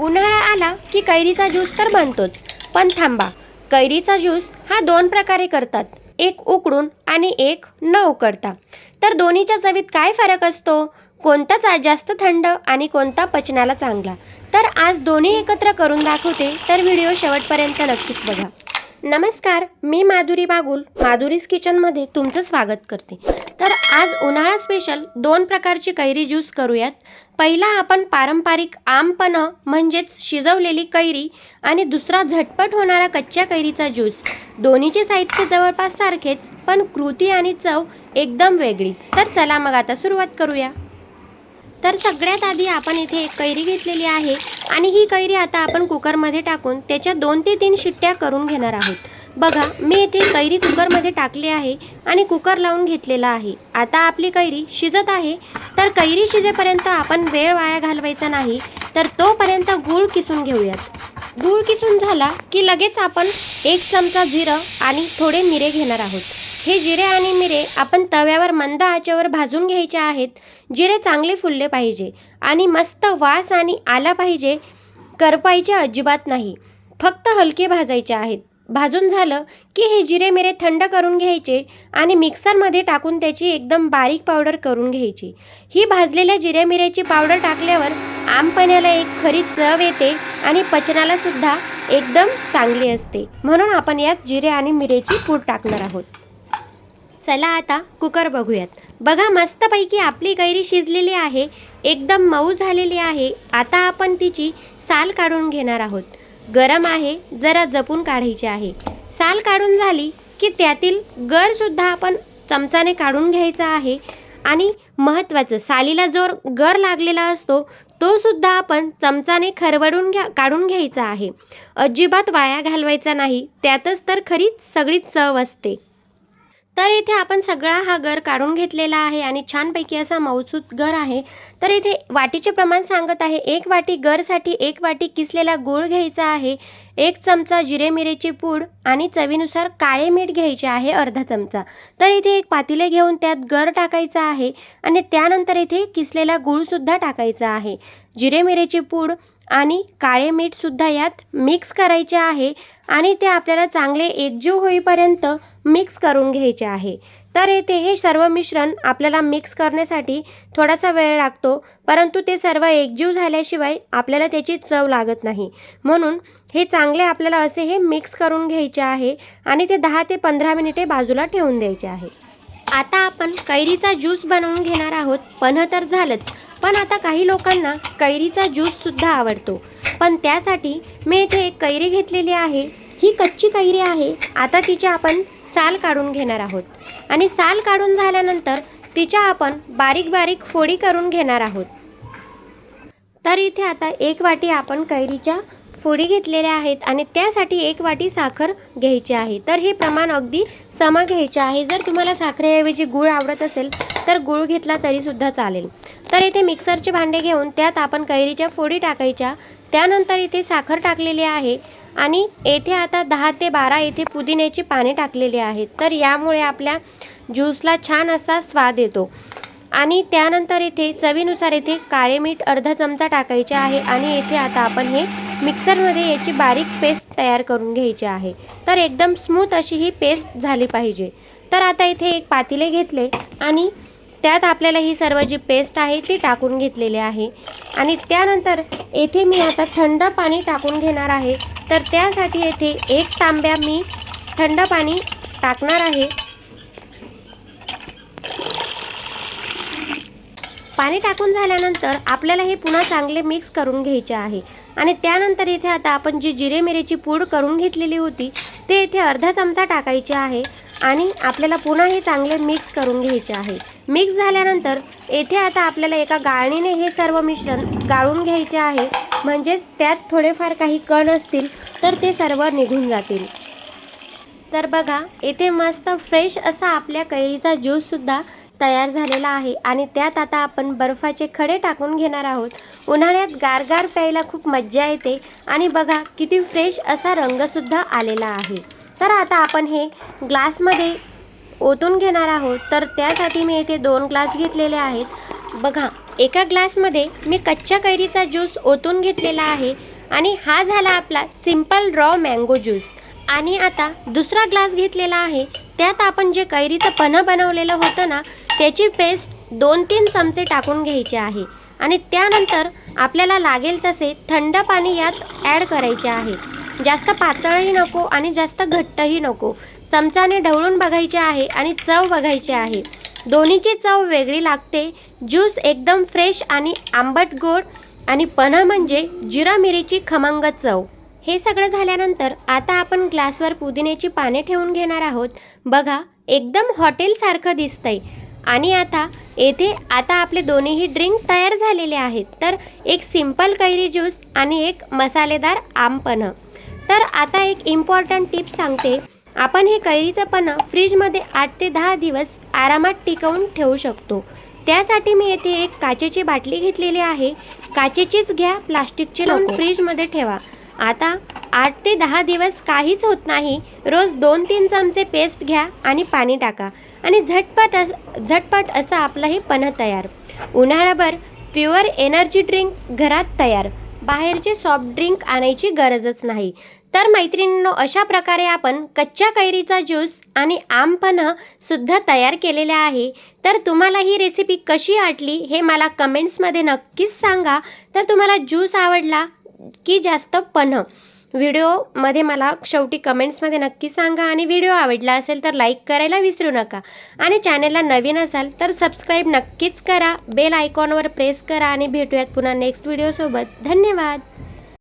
उन्हाळा आला की कैरीचा ज्यूस तर बनतोच. पण थांबा, कैरीचा ज्यूस हा दोन प्रकारे करतात, एक उकडून आणि एक न उकडता. तर दोन्हीच्या चवीत काय फरक असतो? कोणता जास्त थंड आणि कोणता पचनाला चांगला? तर आज दोन्ही एकत्र करून दाखवते, तर व्हिडिओ शेवटपर्यंत नक्कीच बघा. नमस्कार, मी माधुरी बागुल माधुरीज किचनमध्ये तुमचं स्वागत करते. तर आज उन्हाळा स्पेशल दोन प्रकारची कैरी ज्यूस करूयात. पहिला आपण पारंपरिक आमपन्ह म्हणजेच शिजवलेली कैरी आणि दुसरा झटपट होणारा कच्च्या कैरीचा ज्यूस. दोन्हीचे साहित्य जवळपास सारखेच, पण कृती आणि चव एकदम वेगळी. तर चला मग आता सुरुवात करूया. तर सगळ्यात आधी आपण इथे एक कैरी घेतलेली आहे आणि ही कैरी आता आपण कुकरमध्ये टाकून त्याच्या 2 ते 3 शिट्ट्या करून घेणार आहोत. बघा, मी इथे कैरी कुकरमध्ये टाकली आहे आणि कुकर लावून घेतलेला आहे. आता आपली कैरी शिजत आहे. तर कैरी शिजेपर्यंत आपण वेळ वाया घालवायचा नाही, तर तोपर्यंत गूळ किसून घेऊयात. गूळ किसून झाला की लगेच आपण 1 चमचा जिरं आणि थोडे मिरे घेणार आहोत. हे जिरे आणि मिरे आपण तव्यावर मंद आचेवर भाजून घ्यायचे आहेत. जिरे चांगले फुलले पाहिजे आणि मस्त वास आणि आला पाहिजे. करपायचे अजिबात नाही, फक्त हलके भाजायचे आहेत. भाजून झालं की हे जिरे मिरे थंड करून घ्यायचे आणि मिक्सरमध्ये टाकून त्याची एकदम बारीक पावडर करून घ्यायची. ही भाजलेल्या जिरे मिऱ्याची पावडर टाकल्यावर आमपण्याला एक खरी चव येते आणि पचनाला सुद्धा एकदम चांगली असते. म्हणून आपण यात जिरे आणि मिरेची पूड टाकणार आहोत. चला आता कुकर बघूयात. बघा, मस्तपैकी आपली कैरी शिजलेली आहे, एकदम मऊ झालेली आहे. आता आपण तिची साल काढून घेणार आहोत. गरम आहे, जरा जपून काढायची आहे. साल काढून झाली की त्यातील गरसुद्धा आपण चमचाने काढून घ्यायचा आहे. आणि महत्त्वाचं, सालीला जो गर लागलेला असतो तो सुद्धा आपण चमचाने खरवडून काढून घ्यायचा आहे. अजिबात वाया घालवायचा नाही, त्यातच तर खरी सगळी चव असते. तर इथे आपण सगळा हा गर काढून घेतलेला आहे आणि छानपैकी असा मऊसूत गर आहे. तर इथे वाटीचे प्रमाण सांगत आहे. 1 वाटी गरसाठी 1 वाटी किसलेला गूळ घ्यायचा आहे, 1 चमचा जिरे मिरेची पूड आणि चवीनुसार काळे मीठ घ्यायचे आहे, अर्धा चमचा. तर इथे एक पातेले घेऊन त्यात गर टाकायचा आहे आणि त्यानंतर इथे किसलेला गूळसुद्धा टाकायचा आहे. जिरे मिरेची पूड आणि काळे मीठसुद्धा यात मिक्स करायचे आहे आणि ते आपल्याला चांगले एकजीव होईपर्यंत मिक्स करून घ्यायचे आहे. तर येथे हे सर्व मिश्रण आपल्याला मिक्स करण्यासाठी थोडासा वेळ लागतो, परंतु ते सर्व एकजीव झाल्याशिवाय आपल्याला त्याची चव लागत नाही. म्हणून हे चांगले आपल्याला असे हे मिक्स करून घ्यायचे आहे आणि ते 10 ते 15 मिनिटे बाजूला ठेवून द्यायचे आहे. आता आपण कैरीचा ज्यूस बनवून घेणार आहोत. पन्ह तर झालंच, पण आता काही लोकांना कैरीचा ज्यूससुद्धा आवडतो. पण त्यासाठी मी इथे एक कैरी घेतलेली आहे. ही कच्ची कैरी आहे. आता तिची आपण साल काढून घेणार आहोत आणि साल काढून झाल्यानंतर तिच्या आपण बारीक बारीक फोडी करून घेणार आहोत. तर इथे आता 1 वाटी आपण कैरीच्या फोडी घेतलेल्या आहेत आणि त्यासाठी 1 वाटी साखर घ्यायची आहे. तर हे प्रमाण अगदी सम घ्यायचे आहे. जर तुम्हाला साखरेऐवजी गूळ आवडत असेल तर गूळ घेतला तरीसुद्धा चालेल. तर इथे मिक्सरचे भांडे घेऊन त्यात आपण कैरीच्या फोडी टाकायच्या. त्यानंतर इथे साखर टाकलेली आहे आणि येथे आता 10 ते 12 येथे पुदिन्याची पाने टाकलेली आहेत. तर यामुळे आपल्या ज्यूसला छान असा स्वाद येतो. आणि त्यानंतर इथे चवीनुसार इथे काळे मीठ अर्धा चमचा टाकायचे आहे आणि येथे आता आपण हे मिक्सरमध्ये याची बारीक पेस्ट तयार करून घ्यायची आहे. तर एकदम स्मूथ अशी ही पेस्ट झाली पाहिजे. तर आता इथे एक पातेले घेतले आणि त्यात आपल्याला ही सर्व जी पेस्ट आहे ती टाकून घेतलेली आहे आणि त्यानंतर येथे मी आता थंड पाणी टाकून घेणार आहे. तर त्यासाठी येथे 1 तांब्या मी थंड पाणी टाकणार आहे. पाणी टाकून झाल्यानंतर आपल्याला हे पुन्हा चांगले मिक्स करून घ्यायचे आहे आणि त्यानंतर इथे आता आपण जी जिरे मिरेची पूड करून घेतलेली होती ते इथे अर्धा चमचा टाकायचे आहे आणि आपल्याला पुन्हा हे चांगले मिक्स करून घ्यायचे आहे. मिक्स झाल्यानंतर येथे आता आपल्याला एका गाळणीने हे सर्व मिश्रण गाळून घ्यायचे आहे, म्हणजेच त्यात थोडेफार काही कण असतील तर ते सर्व निघून जातील. तर बघा, येथे मस्त फ्रेश असा आपल्या कैरीचा ज्यूससुद्धा तयार झालेला आहे आणि त्यात आता आपण बर्फाचे खडे टाकून घेणार आहोत. उन्हाळ्यात गारगार प्यायला खूप मज्जा येते आणि बघा किती फ्रेश असा रंगसुद्धा आलेला आहे. तर आता आपण हे ग्लासमध्ये ओतून घेणार आहोत. तर त्यासाठी मी येथे 2 ग्लास घेतलेले आहेत. बघा, एका ग्लासमध्ये मी कच्च्या कैरीचा ज्यूस ओतून घेतलेला आहे आणि हा झाला आपला सिंपल रॉ मँगो ज्यूस. आणि आता दुसरा ग्लास घेतलेला आहे, त्यात आपण जे कैरीचं पन्हं बनवलेलं होतं ना, त्याची पेस्ट 2-3 चमचे टाकून घ्यायचे आहे. आणि त्यानंतर आपल्याला लागेल तसे थंड पाणी यात ॲड करायचे आहे. जास्त पातळही नको आणि जास्त घट्टही नको. चमच्याने ढवळून बघायचे आहे आणि चव बघायची आहे. दोन्हीची चव वेगळी लागते. ज्यूस एकदम फ्रेश आणि आंबट गोड आणि पन्हं म्हणजे जिरा मिरीची खमंग चव. हे सगळं झाल्यानंतर आता आपण ग्लासवर पुदिन्याची पाने ठेवून घेणार आहोत. बघा, एकदम हॉटेलसारखं दिसतंय. आणि आता आपले दोन्हीही ड्रिंक तयार झालेले आहेत. तर एक सिंपल कैरी ज्यूस आणि एक मसालेदार आम पन्हं. तर आता एक इम्पॉर्टंट टिप सांगते. आपण हे कैरीचं पन्हं फ्रीजमध्ये 8 ते 10 दिवस आरामात टिकवून ठेवू शकतो. त्यासाठी मी येथे एक काचेची बाटली घेतलेली आहे. काचेचीच घ्या, प्लास्टिकची नको. फ्रीजमध्ये ठेवा. आता 8 ते 10 दिवस काहीच होत नाही. रोज 2-3 चमचे पेस्ट घ्या आणि पाणी टाका आणि झटपट असं आपलं हे पन्हं तयार. उन्हाळाभर प्युअर एनर्जी ड्रिंक घरात तयार. बाहेरचे सॉफ्ट ड्रिंक आणायची गरजच नाही. तर मैत्रिणींनो, अशा प्रकारे आपण कच्च्या कैरीचा ज्यूस आणि आम पन्हं सुद्धा तयार केलेले आहे. तर तुम्हाला ही रेसिपी कशी वाटली हे मला कमेंट्समध्ये नक्कीच सांगा. तर तुम्हाला ज्यूस आवडला की जास्त पन्हं? व्हिडिओमध्ये मला शेवटी कमेंट्समध्ये नक्की सांगा. आणि व्हिडिओ आवडला असेल तर लाईक करायला विसरू नका. आणि चॅनलला नवीन असाल तर सबस्क्राईब नक्कीच करा. बेल आयकॉनवर प्रेस करा आणि भेटूयात पुन्हा नेक्स्ट व्हिडिओसोबत. धन्यवाद.